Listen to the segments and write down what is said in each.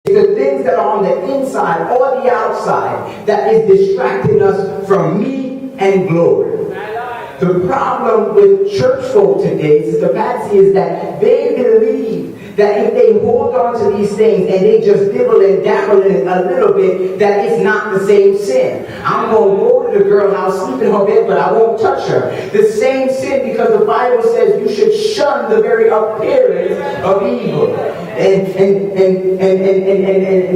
the things that are on the inside or the outside that is distracting us from me and glory. The problem with church folk today, Sister Patsy, is that they believe that if they hold on to these things and they just dibble and dabble in it a little bit, that it's not the same sin. I'm going to go to the girl and I'll sleep in her bed, but I won't touch her. The same sin, because the Bible says you should shun the very appearance of evil. And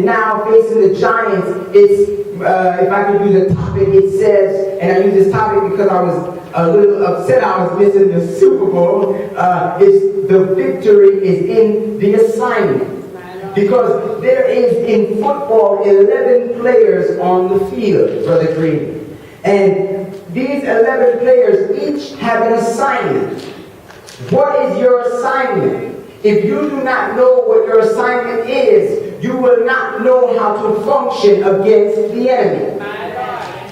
now facing the giants, it's if I could use a topic, it says, and I use this topic because I was a little upset I was missing the Superbowl, is the victory is in the assignment. Because there is in football 11 players on the field, Brother Green. And these 11 players each have an assignment. What is your assignment? If you do not know what your assignment is, you will not know how to function against the enemy.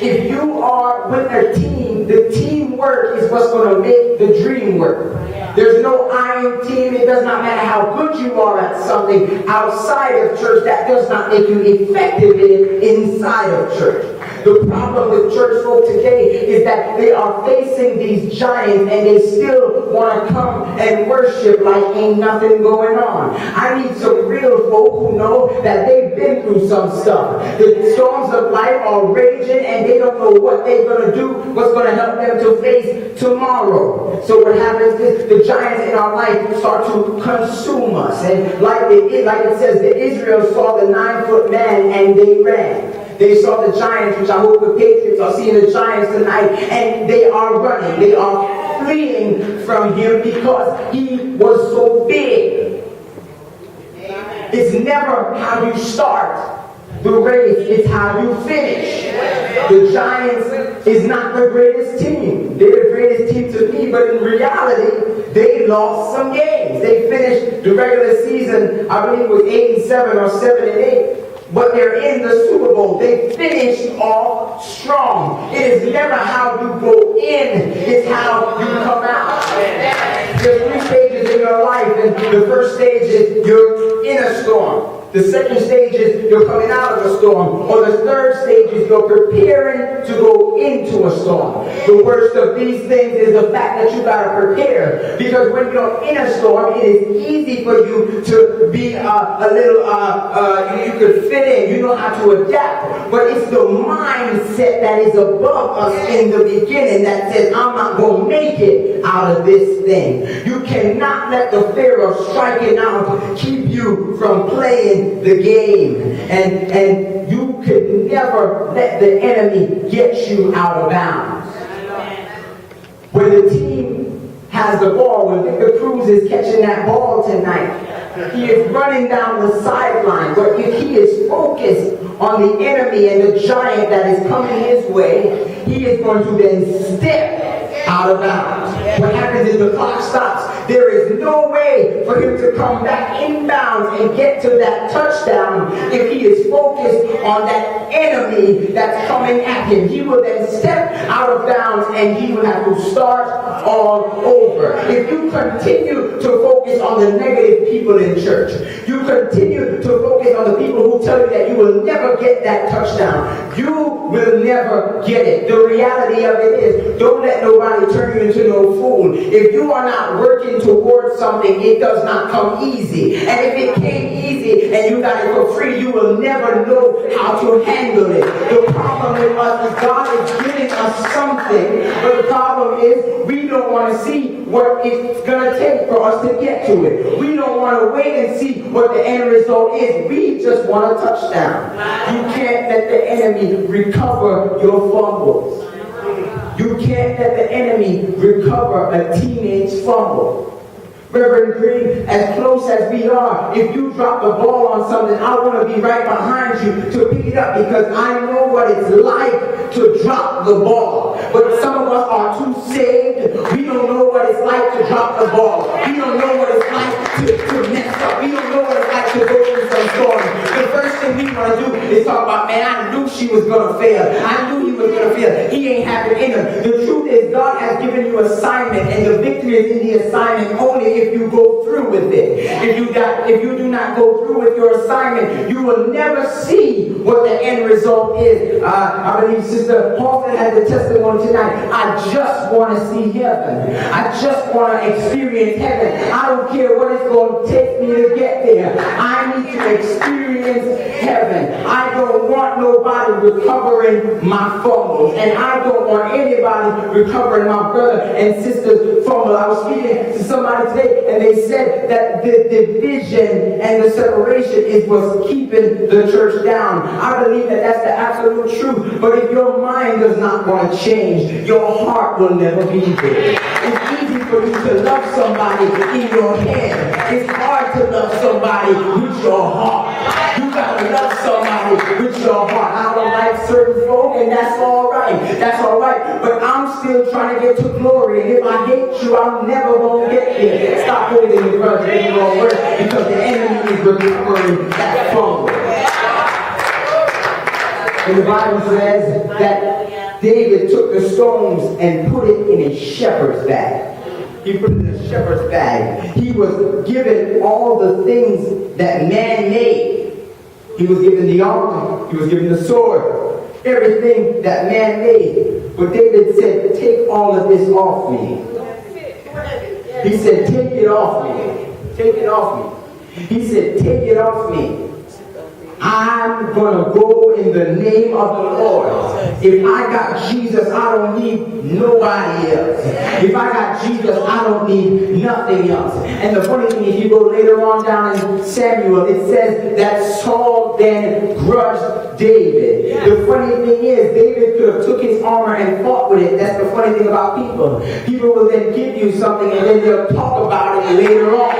If you are with a team, the teamwork is what's going to make the dream work. There's no iron team. It does not matter how good you are at something outside of church. That does not make you effective in it inside of church. The problem with church folk today is that they are facing these giants and they still want to come and worship like ain't nothing going on. I need some real folk who know that they've been through some stuff. The storms of life are raging and they don't know what they're going to do, what's going to help them to face tomorrow. So what happens is the giants in our life start to consume us. And like it says, the Israel saw the 9-foot man and they ran. They saw the giants, which I hope the Patriots are seeing the giants tonight, and they are running. They are fleeing from him because he was so big. It's never how you start the race, it's how you finish. The Giants is not the greatest team. They're the greatest team to me, but in reality, they lost some games. They finished the regular season, I believe it was 8-7 or 7-8. But they're in the Super Bowl. They finished off strong. It is never how you go in, it's how you come out. There's 3 stages in your life, and the first stage is you're in a storm. The second stage is you're coming out of a storm. Or the third stage is you're preparing to go into a storm. The worst of these things is the fact that you got to prepare. Because when you're in a storm, it is easy for you to be a little, you could fit in. You know how to adapt. But it's the mindset that is above us in the beginning that says, I'm not going to make it out of this thing. You cannot let the fear of striking out keep you from playing the game, and you could never let the enemy get you out of bounds. When the team has the ball, when Victor Cruz is catching that ball tonight, he is running down the sideline, but if he is focused on the enemy and the giant that is coming his way, he is going to then step out of bounds. What happens is the clock stops. There is no way for him to come back inbounds and get to that touchdown if he is focused on that enemy that's coming at him. He will then step out of bounds and he will have to start all over. If you continue to focus on the negative people in church, you continue to focus on the people who tell you that you will never get that touchdown, you will never get it. The reality of it is, don't let nobody turn you into no fool. If you are not working towards something, it does not come easy. And if it came easy and you got it for free, you will never know how to handle it. The problem with us is God is giving us something, but the problem is we don't want to see what it's going to take for us to get to it. We don't want to wait and see what the end result is. We just want a touchdown. You can't let the enemy recover your fumbles. You can't let the enemy recover a teenage fumble. Reverend Green, as close as we are, if you drop the ball on something, I want to be right behind you to pick it up because I know what it's like to drop the ball. But some of us are too saved. We don't know what it's like to drop the ball. We don't know what it's like to mess up. We don't know what it's like to go through some storms. The first thing we want to do is talk about, man, I knew she was going to fail. I knew he was going to fail. He ain't have it in him. The truth is, God has given you assignment, and the victory is in the assignment only if you go through with it. If you do not go through with your assignment, you will never see what the end result is. I believe Sister Paulson had the testimony tonight. I just want to see heaven. I just want to experience heaven. I don't care what it's going to take me to get there. I need to experience heaven. I don't want nobody recovering my fumbles, and I don't want anybody recovering my brother and sister's fumble. I was speaking to somebody today, and they said that the division and the separation is what's keeping the church down. I believe that that's the absolute truth. But if your mind does not want to change, your heart will never be there. It's easy for you to love somebody in your head. It's hard to love somebody with your heart. You gotta love somebody with your heart. I don't like certain folk, and that's all right. That's all right. But I'm still trying to get to glory. And if I hate you, I'm never gonna get there. Stop holding the grudge in your word, because the enemy is recovering that fumble. And the Bible says that David took the stones and put it in a shepherd's bag. He put it in a shepherd's bag. He was given all the things that man made. He was given the altar. He was given the sword. Everything that man made. But David said, take all of this off me. He said, take it off me. Take it off me. He said, take it off me. I'm going to go in the name of the Lord. If I got Jesus, I don't need nobody else. If I got Jesus, I don't need nothing else. And the funny thing, if you go later on down in Samuel, it says that Saul then grudged David. The funny thing is, David could have took his armor and fought with it. That's the funny thing about people. People will then give you something, and then they'll talk about it later on.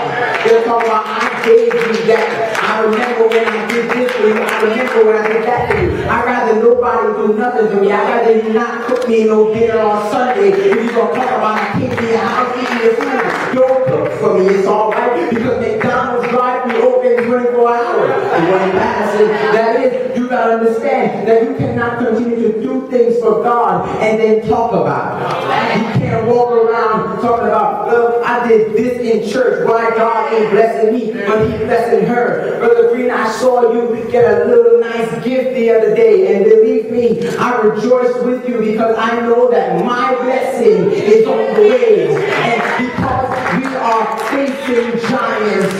They'll talk about, I gave you that. I remember when I did this for you. I remember when I did that for you. I'd rather nobody do nothing for me. I'd rather you not cook me no dinner on Sunday. If you're going to talk about I can't be a house eating your food, don't cook for me. It's all right, because McDonald's drive-thru open 24 hours. And what embarrassing that is, you got to understand that you cannot continue to do things for God and then talk about it. You can't walk around talking about, well, I did this in church. Why God ain't blessing me, but He's blessing her. Brother Green, I saw you get a little nice gift the other day, and believe me, I rejoice with you, because I know that my blessing is on the way. And because we are facing giants,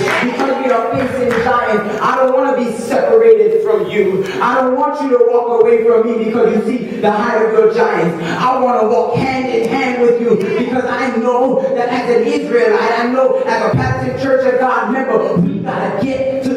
I don't want to be separated from you. I don't want you to walk away from me because you see the height of your giants. I want to walk hand in hand with you, because I know that as an Israelite, I know as a Baptist Church of God member, we got to get to